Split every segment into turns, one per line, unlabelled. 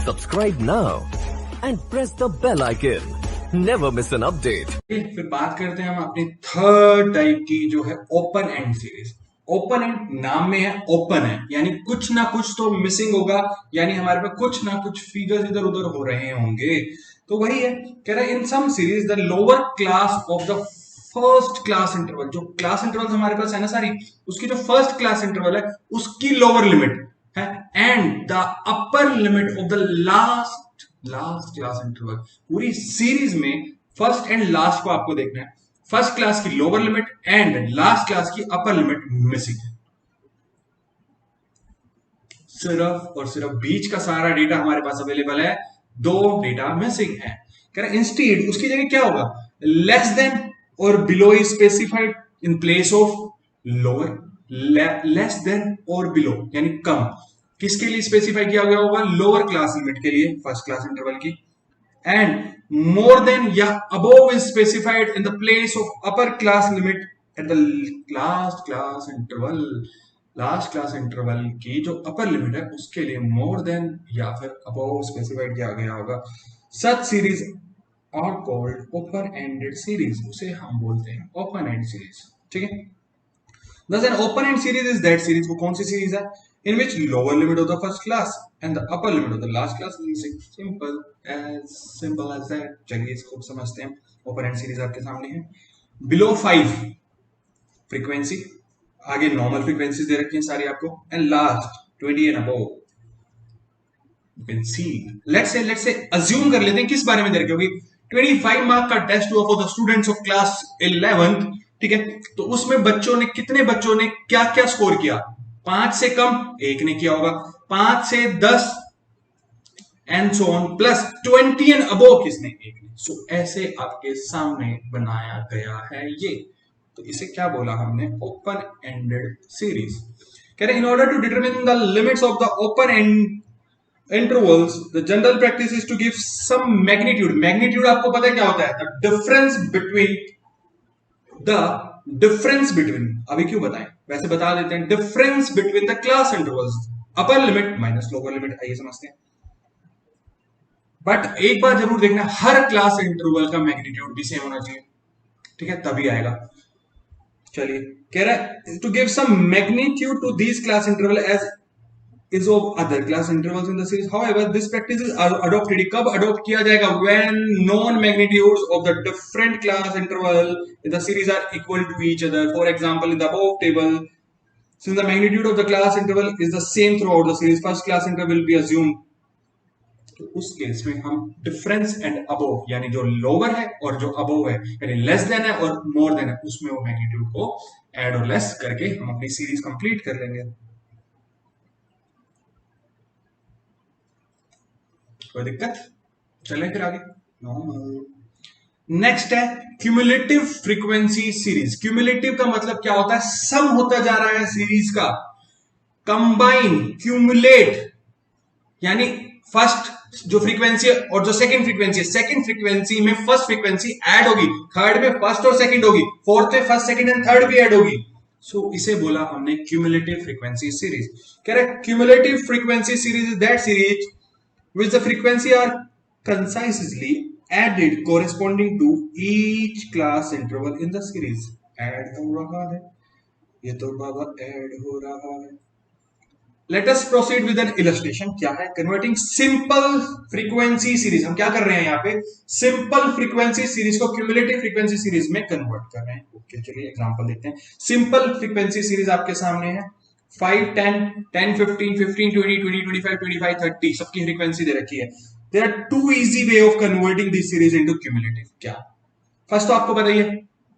Subscribe now and press the bell icon. Never miss an update.
फिर बात करते हैं हम अपनी थर्ड टाइप की जो है open and series. Open and नाम में है, ओपन है यानी कुछ ना कुछ तो मिसिंग होगा, यानी हमारे पास कुछ ना कुछ फिगर्स इधर उधर हो रहे होंगे। तो वही है, कह रहा है in some series the lower class of the first class interval, जो क्लास इंटरवल हमारे पास है ना सारी, उसकी जो फर्स्ट क्लास इंटरवल है उसकी लोअर लिमिट है and the upper limit of the last class interval. पूरी सीरीज में फर्स्ट एंड लास्ट को आपको देखना है, फर्स्ट क्लास की lower limit and last class की अपर लिमिट मिसिंग है। सिर्फ और सिर्फ बीच का सारा डेटा हमारे पास अवेलेबल है, दो डेटा मिसिंग है। कह रहे इंस्टीड उसकी जगह क्या होगा, लेस देन और below is specified in place of lower. Less than और बिलो यानी कम, किसके लिए स्पेसिफाई किया गया होगा, लोअर क्लास लिमिट के लिए फर्स्ट क्लास इंटरवल की। एंड मोर देन या above is specified in the place of upper class limit at the last class interval. Last class interval की जो अपर लिमिट है उसके लिए मोर देन या फिर अबोव स्पेसिफाइड किया गया होगा। Such series are called open ended series, उसे हम बोलते हैं ओपन एंड सीरीज। ठीक है, thus an open end series is that series, वो कौन सी सीरीज है, in which lower limit of the first class and the upper limit of the last class is missing. Simple as that. चलिए इसको समझते हैं। Open and series आपके सामने है, बिलो 5 फ्रीक्वेंसी, आगे नॉर्मल फ्रीक्वेंसीज दे रखी हैं सारी आपको, and last 20 and above. You can see, let's say assume कर लेते हैं किस बारे में दे रखी होगी, 25 मार्क का टेस्ट हुआ for the students of class 11th। ठीक है, तो उसमें कितने बच्चों ने क्या क्या स्कोर किया, 5 से कम एक ने किया होगा, 5 से 10 and so on, plus 20 and above किसने, एक ने। सो ऐसे आपके सामने बनाया गया है ये, तो इसे क्या बोला हमने, ओपन एंडेड सीरीज। कह रहे in order to determine the limits of the open end intervals the general practice is to give some magnitude आपको पता है क्या होता है, the difference between अभी क्यों बताएं, वैसे बता देते हैं, difference between the class intervals, upper limit minus lower limit, आइए समझते हैं। बट एक बार जरूर देखना, हर क्लास इंटरवल का मैग्नीट्यूड भी सेम होना चाहिए, ठीक है, तभी आएगा। चलिए, कह रहा है to give some magnitude to these class interval as is of other class intervals in the series. However, this practice is adopted, कब adopt किया जाएगा, when known magnitudes of the different class interval in the series are equal to each other. For example, in the above table, since the magnitude of the class interval is the same throughout the series, first class interval will be assumed. तो उस case में हम difference and above यानी जो lower है और जो above है यानी लेस देन है और मोर देन है, उसमें वो मैग्नीट्यूड को ऐड और लेस करके हम अपनी सीरीज कंप्लीट कर लेंगे। कोई दिक्कत, चलें फिर आगे। नेक्स्ट है क्यूमुलेटिव फ्रीक्वेंसी सीरीज। क्यूमुलेटिव का मतलब क्या होता है, सम होता जा रहा है सीरीज का, कंबाइन, क्यूमुलेट यानी फर्स्ट जो फ्रीक्वेंसी है और जो सेकंड फ्रीक्वेंसी है, सेकंड फ्रीक्वेंसी में फर्स्ट फ्रीक्वेंसी ऐड होगी, थर्ड में फर्स्ट और सेकंड होगी, फोर्थ में फर्स्ट सेकंड एंड थर्ड भी ऐड होगी। सो इसे बोला हमने क्यूमुलेटिव फ्रीक्वेंसी सीरीज। कह रहे cumulative frequency series is that series which the frequency are concisely added corresponding to each class interval in the series. Add हो रहा है, ये तो बाबा ऐड हो रहा है। Let us proceed with an illustration। क्या है, converting simple frequency series, हम क्या कर रहे हैं यहाँ पे, simple frequency series को cumulative frequency series में convert कर रहे हैं। ओके, चलिए एग्जांपल देखते हैं। simple frequency series आपके सामने है, 5, 10, 10, 15, 15, 20, 20, 25, 25, 30 सबकी फ्रीक्वेंसी दे रखी है। There are two easy way of converting this series into cumulative। क्या, फर्स्ट तो आपको बताइए,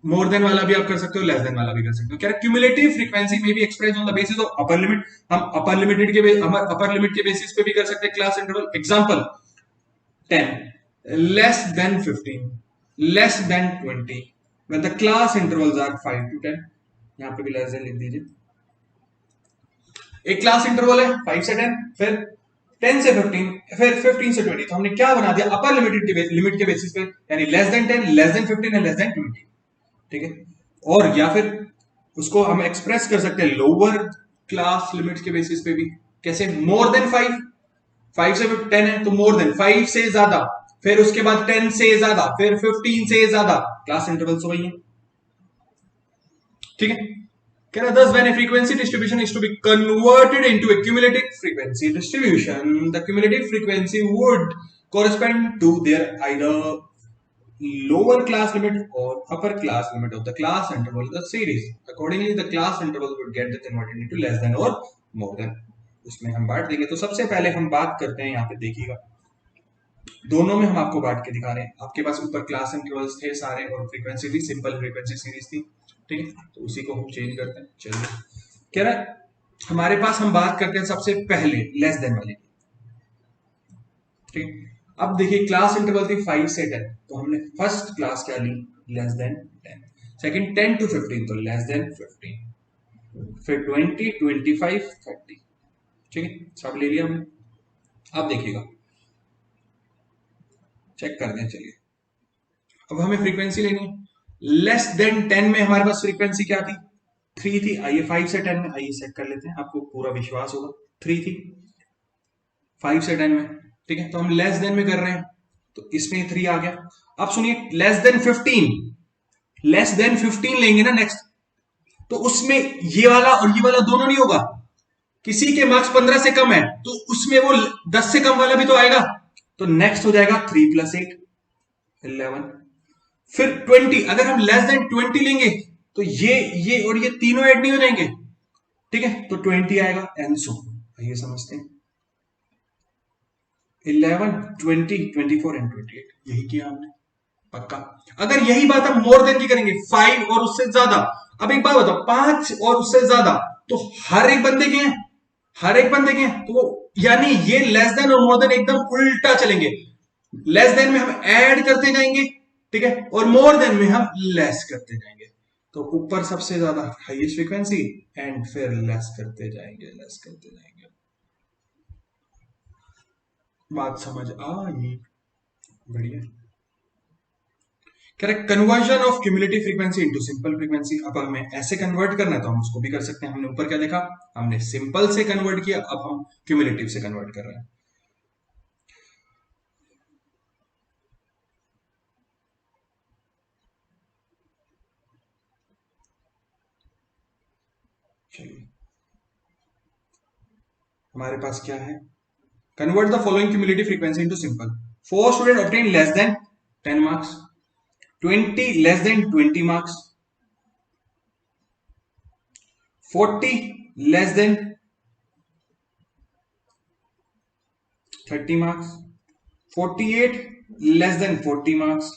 मोर देन वाला भी आप कर सकते हो, लेस देन वाला भी कर सकते हो। क्या क्यूमुलेटिव फ्रीक्वेंसी में भी express on the basis of upper limit, हम अपर लिमिट के बेसिस पे भी कर सकते हैं class interval. Example 10 less than 15 less than 20 when the class intervals are 5 to 10, यहां पे भी लेस देन लिख दीजिए। एक क्लास इंटरवल है 5 से 10, फिर 10 से 15, फिर 15 से 20, तो हमने क्या बना दिया, अपर लिमिट के बेसिस पे, यानी less than 10, less than 15 and less than 20। ठीक है, और या फिर उसको हम एक्सप्रेस कर सकते हैं लोअर क्लास लिमिट के बेसिस पे भी, कैसे, मोर देन 5 5 से 10 है तो मोर देन, 5 से ज्यादा, फिर उसके बाद 10 से ज्यादा, फिर 15 से ज्यादा, क्लास इंटरवल्स वही है। ठीक है, कह रहा thus when a frequency distribution is to be converted into a cumulative frequency distribution, the cumulative frequency would correspond to their either lower class limit or upper class limit of the class interval of the series. Accordingly, the class interval would get converted into less than or more than. उसमें हम बांट देंगे। तो सबसे पहले हम बात करते हैं, यहाँ पे देखिएगा दोनों में हम आपको बांट के दिखा रहे हैं। आपके पास ऊपर क्लास इंटरवल्स थे सारे और फ्रीक्वेंसी थी, सिंपल फ्रीक्वेंसी सीरीज थी। ठीक है, तो उसी को हम चेंज करते हैं। चलिए, कह रहा है हमारे पास, हम बात करते हैं सबसे पहले लेस देन वाली। ठीक, अब देखिए क्लास इंटरवल थी 5 से 10, तो हमने फर्स्ट क्लास क्या ली, लेस देन 10। सेकंड 10 to 15 तो लेस देन 15, फिर 20, 25, 30। ठीक है, सब ले लिया हमने। अब देखिएगा, चेक कर दें। चलिए, अब हमें फ्रीक्वेंसी लेनी है। लेस देन 10 में हमारे पास फ्रीक्वेंसी क्या थी, 3 थी। आइए 5 से 10 में, आइए चेक कर लेते हैं, आपको पूरा विश्वास होगा। 3 थी 5 से 10 में। ठीक है, तो हम लेस देन में कर रहे हैं तो इसमें 3 आ गया। अब सुनिए, लेस देन 15, लेस देन 15 लेंगे ना नेक्स्ट, तो उसमें ये वाला और ये वाला दोनों नहीं होगा। किसी के मार्क्स 15 से कम है तो उसमें वो 10 से कम वाला भी तो आएगा। तो नेक्स्ट हो जाएगा 3 + 8 11, फिर 20। अगर हम लेस देन 20 लेंगे तो ये और ये तीनों ऐड नहीं हो जाएंगे। ठीक है, तो 20 आएगा। एंड सो ये समझते हैं, 11, 20, 24 एंड 28, यही किया हमने पक्का। अगर यही बात हम मोर देन की करेंगे, 5 और उससे ज्यादा। अब एक बात बताओ, 5 और उससे ज्यादा तो हर एक बंदे के हैं, हर एक बंदे के हैं, तो यानी ये लेस देन और मोर देन एकदम उल्टा चलेंगे। लेस देन में हम ऐड करते जाएंगे, ठीक है, और मोर देन में हम लेस करते जाएंगे। तो ऊपर सबसे ज्यादा हाईएस्ट फ्रीक्वेंसी एंड फिर लेस करते जाएंगे, लेस करते जाएंगे। बात समझ आई? बढ़िया। Correct, conversion of cumulative frequency into simple frequency. अब हमें ऐसे कन्वर्ट करना है तो हम उसको भी कर सकते हैं। हमने ऊपर क्या देखा, हमने सिंपल से कन्वर्ट किया, अब हम क्यूमुलेटिव से कन्वर्ट कर रहे हैं। चलिए, हमारे पास क्या है, convert the following cumulative frequency into simple. 4 student obtain less than 10 marks, 20 less than 20 marks, 40 less than 30 marks, 48 less than 40 marks,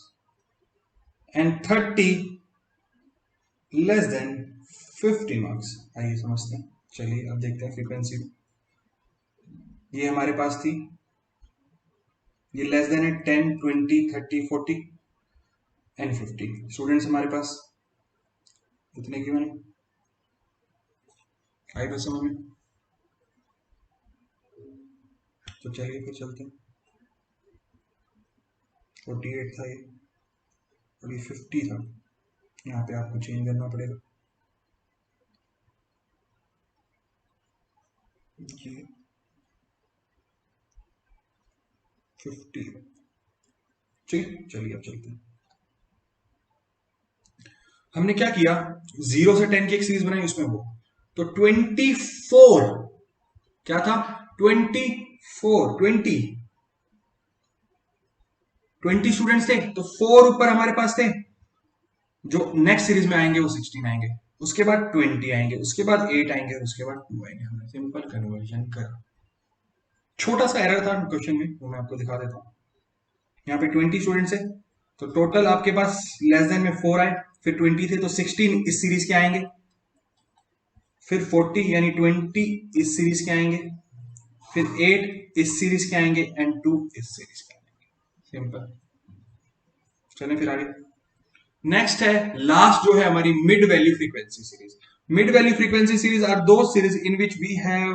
and 30 less than 50 marks। आइए समझते हैं। चलिए, अब देखते हैं फ्रीक्वेंसी। ये हमारे पास थी, ये लेस देन है 10, 20, 30, 40 एंड 50। स्टूडेंट्स हमारे पास इतने क्यों हैं, आई बस समझ में। तो चलिए फिर चलते हैं। 48 था ये और ये 50 था, यहाँ पे आपको चेंज करना पड़ेगा। ये 50। ठीक, चलिए अब चलते हैं। हमने क्या किया, 0 से 10 की एक सीरीज बनाई, उसमें वो तो 24 क्या था, 20 स्टूडेंट्स थे, तो 4 ऊपर हमारे पास थे। जो नेक्स्ट सीरीज में आएंगे वो 16 आएंगे, उसके बाद 20 आएंगे, उसके बाद 8 आएंगे, उसके बाद 2 आएंगे। हमने सिंपल कन्वर्जन करा। छोटा सा एरर था क्वेश्चन में, वो मैं आपको दिखा देता हूँ। यहाँ पे 20 स्टूडेंट्स है तो टोटल आपके पास लेस देन में 4 आए, फिर 20 थे तो 16 इस सीरीज के आएंगे, फिर 40 यानी 20 इस सीरीज के आएंगे, फिर 8 इस सीरीज के आएंगे एंड 2 इस सीरीज के आएंगे। सिंपल। चलें फिर आगे। नेक्स्ट है लास्ट जो है हमारी mid value frequency series. Mid value frequency series are those series in which we have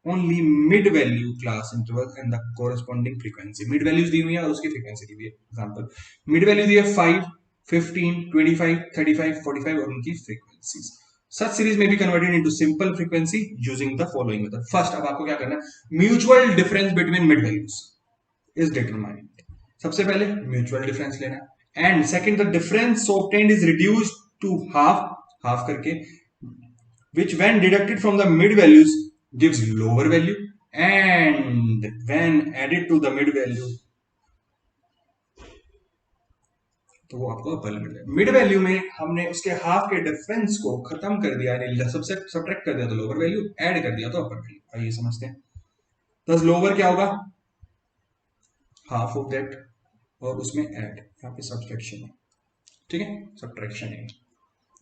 only mid value class interval and the corresponding frequency. Mid values दी हुई है और उसकी फ्रीक्वेंसी दी हुई है। एग्जांपल, मिड वैल्यू दी है 5, 15, 25, 35, 45 और उनकी फ्रीक्वेंसीज। सच सीरीज में be converted into simple frequency using the following method. First अब आपको क्या करना है, mutual difference between mid values is determined. सबसे पहले म्यूचुअल डिफरेंस लेना है, and second the difference obtained is reduced to half करके, which when deducted from the mid values gives lower value, and when added to the mid value तो वो आपको upper limit है। Mid value में हमने उसके हाफ के difference को खत्म कर दिया, यानी सबसे सब्ट्रैक्ट कर दिया तो लोअर वैल्यू, ऐड कर दिया तो अपर वैल्यू। आइए समझते हैं। दस लोअर क्या होगा, हाफ ऑफ दैट, और उसमें ऐड, यहाँ पे सब्ट्रैक्शन है, ठीक है, सब्ट्रैक्शन है,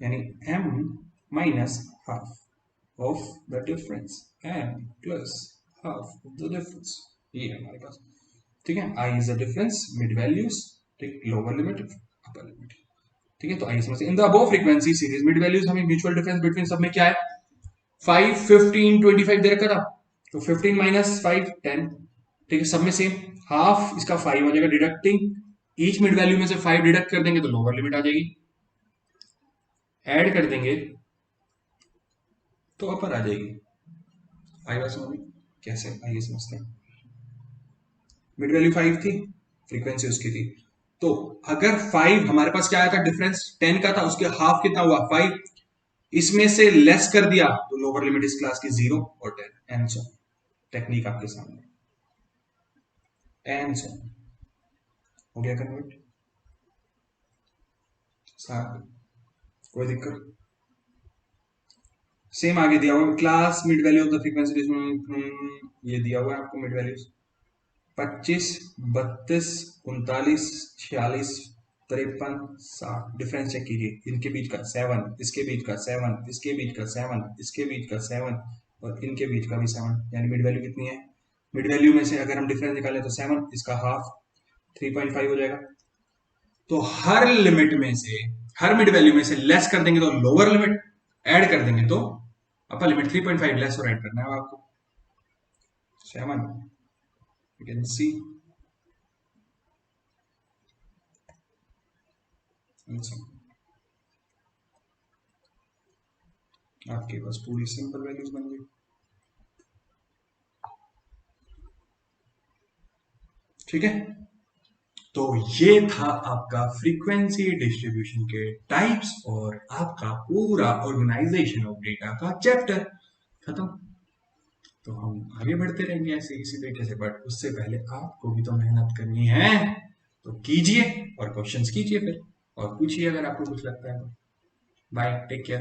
यानी m minus half of the difference and plus half of the difference, ये है हमारे पास, ठीक है। I is the difference, mid values, ठीक, lower limit, upper limit, ठीक है। तो आइए समझते हैं। In the above frequency series mid values हमें म्यूचुअल डिफरेंस बिटवीन सब में क्या है, 5, 15, 25 दे रखा था, तो 15 माइनस 5 10, ठीक है। सब में सेम, हाफ इसका 5 हो जाएगा, डिडक्टिंग ईच मिड वैल्यू में से 5 डिडक्ट कर देंगे तो लोअर लिमिट आ जाएगी, ऐड कर देंगे तो अपर आ जाएगी। आई बात समझ में कैसे, आइए समझते हैं। मिड वैल्यू 5 थी, फ्रीक्वेंसी उसकी थी, तो अगर 5 हमारे पास क्या आया था, डिफरेंस 10 का था, उसके हाफ कितना हुआ 5, इसमें से लेस कर दिया तो लोअर लिमिट इस क्लास की 0 और 10, एंड सो टेक्निक आपके सामने, एंड सो हो गया कन्वर्ट, कोई दिक्कत। सेम आगे दिया हुआ class mid value of the frequency, ये दिया हुआ है आपको मिड वैल्यूज 25, 32, 39, 46, 53, 60, डिफरेंस चेक कीजिए, इनके बीच का 7, इसके बीच का 7, इसके बीच का 7, इसके बीच का 7 और इनके बीच का भी 7, यानी मिड वैल्यू कितनी है, मिड वैल्यू में से अगर हम डिफरेंस निकालें तो 7, इसका हाफ 3.5 हो जाएगा। तो हर लिमिट में से, हर मिड वैल्यू में से लेस कर देंगे तो लोअर लिमिट, ऐड कर देंगे तो अपर लिमिट, 3.5 लेस और ऐड करना है आपको, 7 you can see, आपके पास पूरी सिंपल वैल्यूज बन गई, ठीक है। तो ये था आपका फ्रीक्वेंसी डिस्ट्रीब्यूशन के टाइप्स और आपका पूरा ऑर्गेनाइजेशन ऑफ डेटा का चैप्टर खत्म। तो हम आगे बढ़ते रहेंगे ऐसे इसी तरीके से, बट उससे पहले आपको भी तो मेहनत करनी है, तो कीजिए और क्वेश्चंस कीजिए फिर, और पूछिए अगर आपको कुछ लगता है तो। Bye, take care.